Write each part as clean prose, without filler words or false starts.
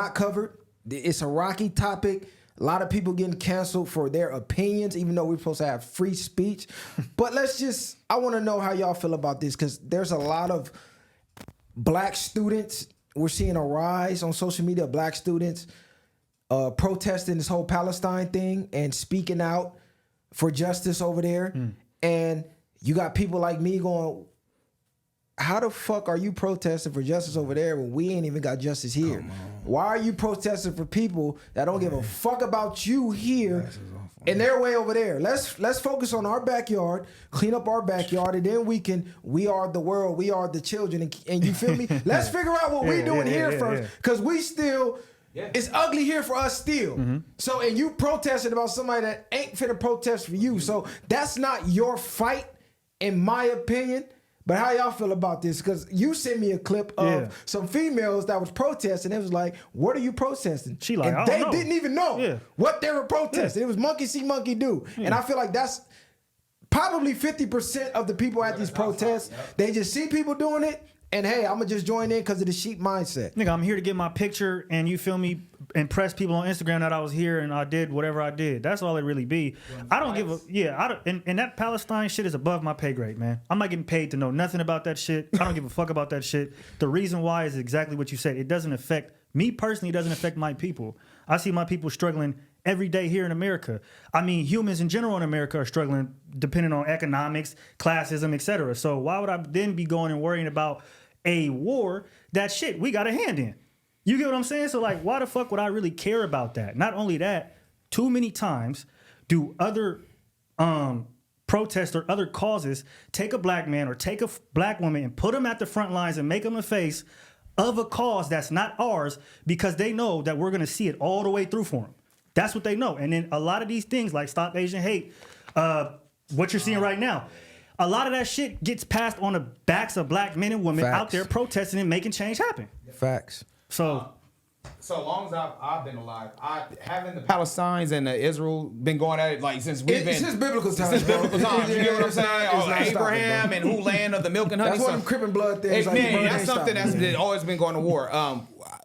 not covered. It's a rocky topic. A lot of people getting canceled for their opinions, even though we're supposed to have free speech. But I want to know how y'all feel about this, because there's a lot of black students. We're seeing a rise on social media of black students protesting this whole Palestine thing and speaking out for justice over there. And you got people like me going, how the fuck are you protesting for justice over there when we ain't even got justice here? Why are you protesting for people that don't give a fuck about you here and they're way over there? Let's focus on our backyard, clean up our backyard, and then we are the world, we are the children, and you feel me? Let's figure out what we're doing here first, because we still, it's ugly here for us still. So, and you protesting about somebody that ain't finna protest for you. So that's not your fight, in my opinion. But how y'all feel about this? Because you sent me a clip of some females that was protesting. It was like, what are you protesting? She like, and they didn't even know what they were protesting. It was monkey see, monkey do. And I feel like that's probably 50% of the people at these protests. They just see people doing it, and hey, I'm going to just join in because of the sheep mindset. Nigga, I'm here to get my picture, and you feel me, impress people on Instagram that I was here and I did whatever I did. That's all it really be. I don't give a, and that Palestine shit is above my pay grade, man. I'm not getting paid to know nothing about that shit. I don't give a fuck about that shit. The reason why is exactly what you said. It doesn't affect me personally. It doesn't affect my people. I see my people struggling every day here in America. I mean, humans in general in America are struggling depending on economics, classism, etc. So why would I then be going and worrying about a war that shit we got a hand in? You get what I'm saying? So like, why the fuck would I really care about that? Not only that, too many times do other protests or other causes take a black man or take a black woman and put them at the front lines and make them the face of a cause that's not ours, because they know that we're going to see it all the way through for them. That's what they know. And then a lot of these things like Stop Asian Hate, what you're seeing right now, a lot of that shit gets passed on the backs of black men and women out there protesting and making change happen. Facts. So long as I've been alive, having the Palestinians and the Israel been going at it like since biblical times. Since biblical times, you get what I'm saying? Abraham and who land of the milk and honey. That's one of them crippin' blood things. Man, that's something that's always been going to war.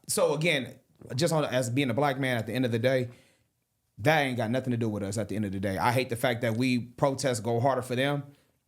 So again, as being a black man, at the end of the day, that ain't got nothing to do with us. At the end of the day, I hate the fact that we protest go harder for them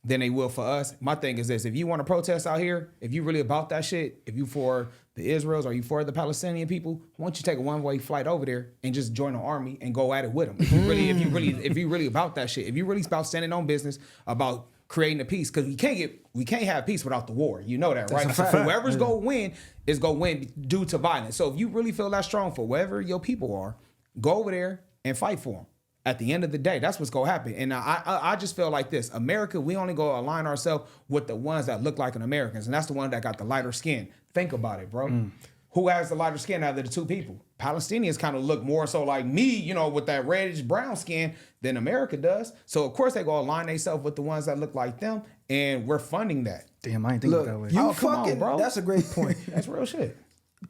than they will for us. My thing is this: if you want to protest out here, if you really about that shit, if you for the Israels or you for the Palestinian people, why don't you take a one-way flight over there and just join the army and go at it with them? If you really about that shit, if you really about standing on business, about creating a peace, because we can't have peace without the war. You know that, right? So whoever's gonna win is gonna win due to violence. So if you really feel that strong for wherever your people are, go over there and fight for them. At the end of the day, that's what's gonna happen. And I just feel like this: America, we only go align ourselves with the ones that look like an Americans, and that's the one that got the lighter skin. Think about it, bro. Who has the lighter skin out of the two people? Palestinians kind of look more so like me, with that reddish brown skin than America does. So of course they go align themselves with the ones that look like them, and we're funding that. Damn, I ain't thinking that way. Come on, bro. That's a great point. That's real shit.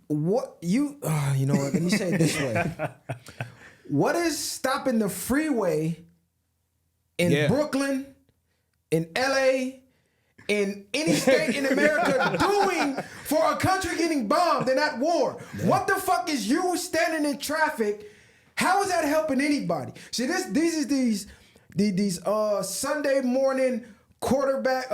What you know what? Let me say it this way. What is stopping the freeway in Brooklyn, in LA, in any state in America doing for a country getting bombed in that war? What the fuck is you standing in traffic? How is that helping anybody? See, these Sunday morning quarterback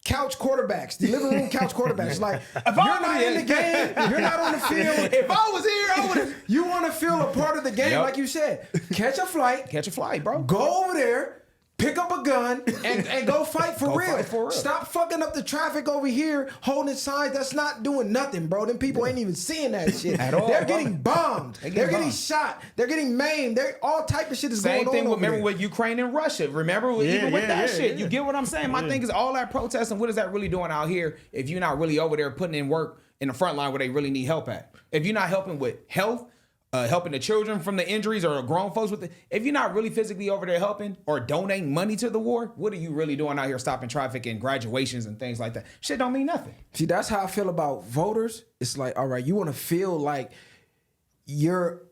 couch quarterbacks, the living room couch quarterbacks. Like, if you're not in the game, you're not on the field. If I was here, I would have. You want to feel a part of the game, like you said. Catch a flight, bro. Go over there, pick up a gun, and go fight for real. Fight for real. Stop fucking up the traffic over here, holding signs. That's not doing nothing, bro. Them people ain't even seeing that shit. At all, They're getting bombed. They're getting shot. They're getting maimed. All type of shit is going on. Same thing. Remember with Ukraine and Russia. Remember even with that shit. You get what I'm saying? My thing is all that protesting. What is that really doing out here if you're not really over there putting in work in the front line where they really need help at? If you're not helping with health, helping the children from the injuries or grown folks with if you're not really physically over there helping or donating money to the war, what are you really doing out here stopping traffic and graduations and things like that? Shit don't mean nothing. See, that's how I feel about voters. It's like, all right, you want to feel like you're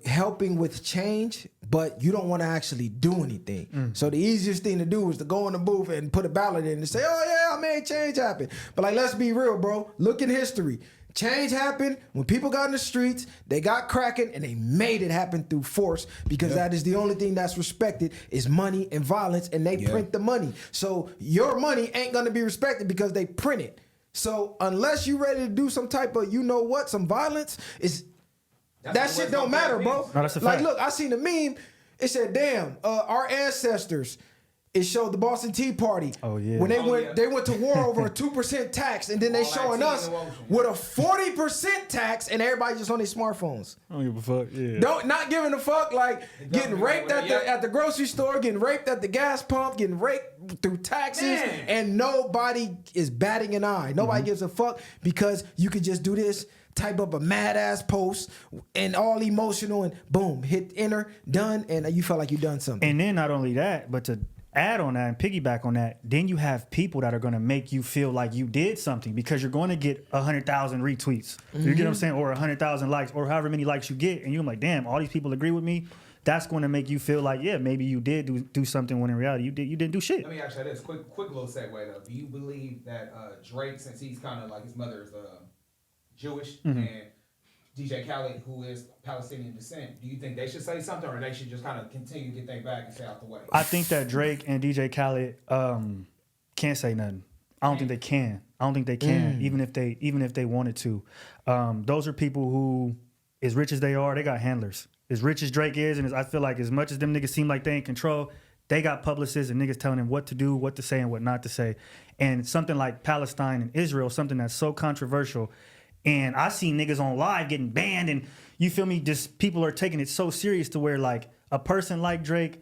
helping with change, but you don't want to actually do anything. So the easiest thing to do is to go in the booth and put a ballot in and say, oh yeah, I made change happen. But like, let's be real, bro. Look in history. Change happened when people got in the streets, they got cracking, and they made it happen through force because that is the only thing that's respected is money and violence, and they print the money. So your money ain't gonna be respected because they print it. So unless you ready to do some type of, some violence, that shit don't matter, bro. No, that's a like, fact. look, I seen a meme. It said, "Damn, our ancestors." It showed the Boston Tea Party. Oh, yeah. When they went to war over a 2% tax, and then they showing us with a 40% tax, and everybody just on their smartphones. I don't give a fuck. Yeah. Not giving a fuck, like getting raped at the grocery store, getting raped at the gas pump, getting raped through taxes, and nobody is batting an eye. Nobody gives a fuck because you could just do this. Type up a mad ass post and all emotional, and boom, hit enter, done, and you felt like you done something. And then not only that, but to add on that and piggyback on that, then you have people that are going to make you feel like you did something because you're going to get 100,000 retweets. You get what I'm saying? Or 100,000 likes or however many likes you get. And you're like, damn, all these people agree with me. That's going to make you feel like, yeah, maybe you did do something when in reality you didn't do shit. Let me ask you this quick little segue though. Do you believe that Drake, since he's kind of like his mother is Jewish and DJ Khaled, who is Palestinian descent, do you think they should say something or they should just kind of continue to get their bag and stay out the way? I think that Drake and DJ Khaled can't say nothing. I don't think they can. Even if they wanted to. Those are people who, as rich as they are, they got handlers. As rich as Drake is, and I feel like as much as them niggas seem like they in control, they got publicists and niggas telling them what to do, what to say, and what not to say. And something like Palestine and Israel, something that's so controversial. And I see niggas on live getting banned, and you feel me? Just people are taking it so serious to where like a person like Drake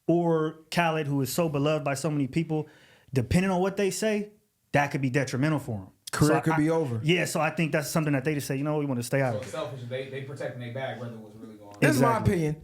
or Khaled, who is so beloved by so many people, depending on what they say, that could be detrimental for them. Career could be over. Yeah, so I think that's something that they just say, we want to stay out of it. So selfish, they protecting their bag whether what's really going on. This is my opinion.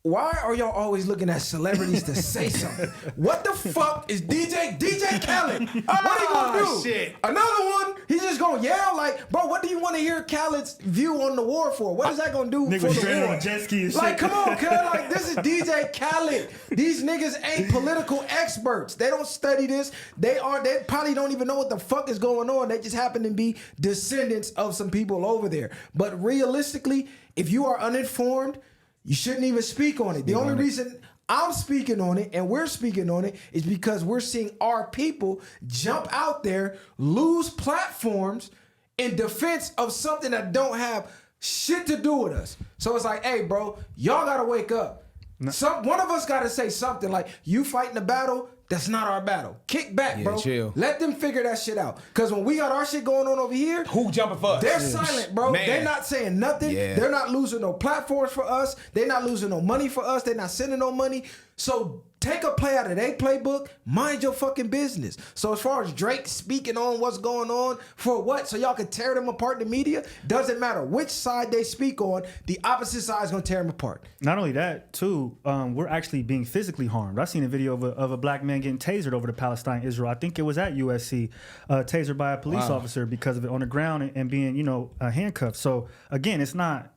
Why are y'all always looking at celebrities to say something? What the fuck is DJ Khaled? What he gonna do? Shit. Another one? He's just gonna yell like, bro, what do you want to hear Khaled's view on the war for? What is that gonna do Nigga for was the stranded war? on jet ski and Like, shit. come on, cuz. Like, this is DJ Khaled. These niggas ain't political experts. They don't study this. They probably don't even know what the fuck is going on. They just happen to be descendants of some people over there. But realistically, if you are uninformed, you shouldn't even speak on it. The only reason I'm speaking on it and we're speaking on it is because we're seeing our people jump out there, lose platforms in defense of something that don't have shit to do with us. So it's like, hey, bro, y'all gotta wake up. One of us gotta say something like, you fighting a battle, that's not our battle. Kick back, bro. Chill. Let them figure that shit out. Because when we got our shit going on over here, Who jumping for us? they're silent, bro. Man. They're not saying nothing. Yeah. They're not losing no platforms for us. They're not losing no money for us. They're not sending no money. So take a play out of their playbook. Mind your fucking business. So as far as Drake speaking on what's going on, for what? So y'all can tear them apart in the media? Doesn't matter which side they speak on. The opposite side is going to tear them apart. Not only that, too, we're actually being physically harmed. I seen a video of a black man getting tasered over to Palestine, Israel. I think it was at USC, tasered by a police officer because of it on the ground and being, handcuffed. So again, it's not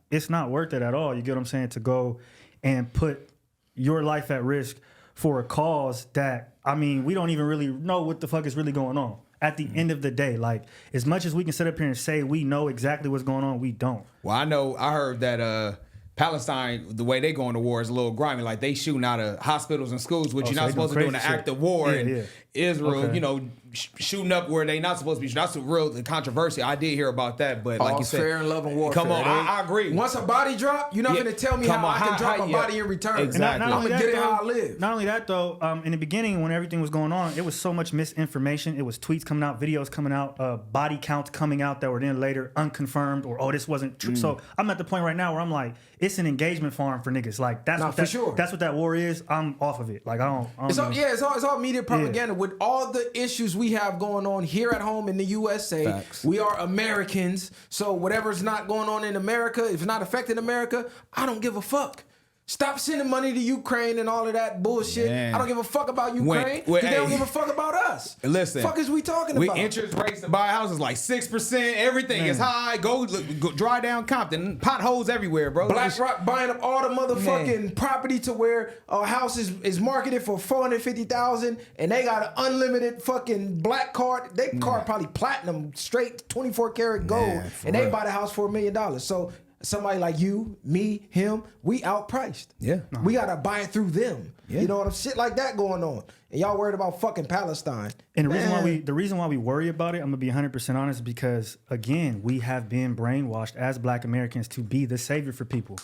worth it at all. You get what I'm saying? To go and put your life at risk for a cause that, we don't even really know what the fuck is really going on. At the end of the day, like, as much as we can sit up here and say we know exactly what's going on, we don't. Well, I heard that Palestine, the way they going to war is a little grimy. Like, they shooting out of hospitals and schools, which you're so not they supposed to doing do in an crazy act shit. of war. Yeah, and yeah. Israel, Okay. Shooting up where they not supposed to be. That's the real controversy. I did hear about that, but like you said, fair and love and warfare. Come on, I agree. Once a body drop, you're not going to tell me how I can drop a body in return. Exactly. I'm going to get it how I live. Not only that, though, in the beginning when everything was going on, it was so much misinformation. It was tweets coming out, videos coming out, body counts coming out that were then later unconfirmed or this wasn't true. So I'm at the point right now where I'm like, it's an engagement farm for niggas. Like, that's that's what that war is. I'm off of it. Like, I don't know. It's all media propaganda. With all the issues we have going on here at home in the USA, Facts. we are Americans. So whatever's not going on in America, if it's not affecting America, I don't give a fuck. Stop sending money to Ukraine and all of that bullshit. Man. I don't give a fuck about Ukraine. When- They don't hey. give a fuck about us. Listen, Fuck is we talking we about? interest rates to buy a house is like 6%. Everything is high. Go dry down Compton. Potholes everywhere, bro. BlackRock buying up all the motherfucking property to where a house is marketed for $450,000 and they got an unlimited fucking black card. They card probably platinum, straight 24 karat gold, Man, for and they real. buy the house for $1 million. So somebody like you, me, him, we outpriced. Yeah. We gotta buy it through them. Yeah. You know what I'm shit like that going on. And y'all worried about fucking Palestine. And the Man. reason why we worry about it, I'm gonna be 100% honest, because again, we have been brainwashed as Black Americans to be the savior for people.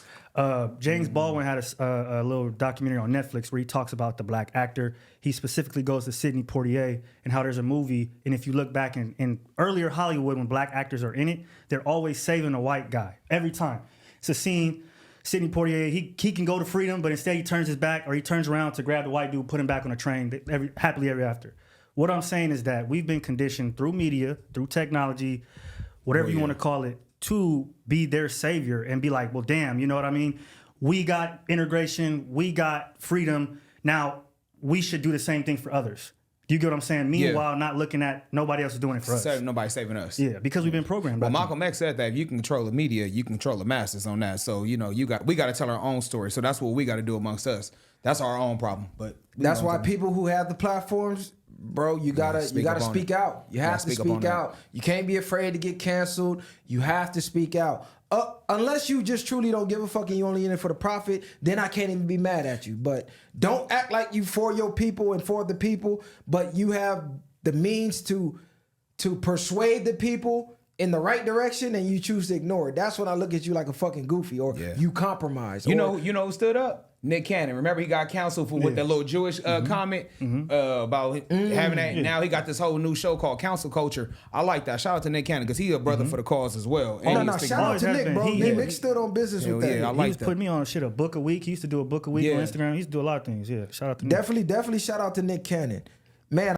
James Baldwin had a little documentary on Netflix where he talks about the black actor. He specifically goes to Sidney Poitier and how there's a movie, and if you look back in earlier Hollywood when black actors are in it, they're always saving a white guy every time. It's a scene. Sidney Poitier, he can go to freedom, but instead he turns his back or he turns around to grab the white dude, put him back on a train, happily ever after. What I'm saying is that we've been conditioned through media, through technology, whatever you want to call it, to be their savior and be like, well, damn, you know what I mean? We got integration, we got freedom. Now we should do the same thing for others. Do you get what I'm saying? Meanwhile, not looking at nobody else is doing it for us. Nobody's saving us. Yeah, because we've been programmed. Well, by Malcolm X said that if you can control the media, you can control the masses on that. So, we got to tell our own story. So that's what we got to do amongst us. That's our own problem. But That's why people who have the platforms, bro, you gotta speak out. You have to speak out. You can't be afraid to get canceled. You have to speak out. Unless you just truly don't give a fuck and you only in it for the profit, then I can't even be mad at you. But don't act like you for your people and for the people, but you have the means to persuade the people in the right direction and you choose to ignore it. That's when I look at you like a fucking goofy or you compromise. You know who stood up? Nick Cannon. Remember he got canceled for with that little Jewish comment about having that. Now he got this whole new show called Council Culture. I like that. Shout out to Nick Cannon because he's a brother for the cause as well. And No, shout out to Nick, bro. Nick stood on business with that. I He like was that. putting me on a book a week. He used to do a book a week on Instagram. He used to do a lot of things. Yeah, shout out to Nick. Definitely shout out to Nick Cannon. Man,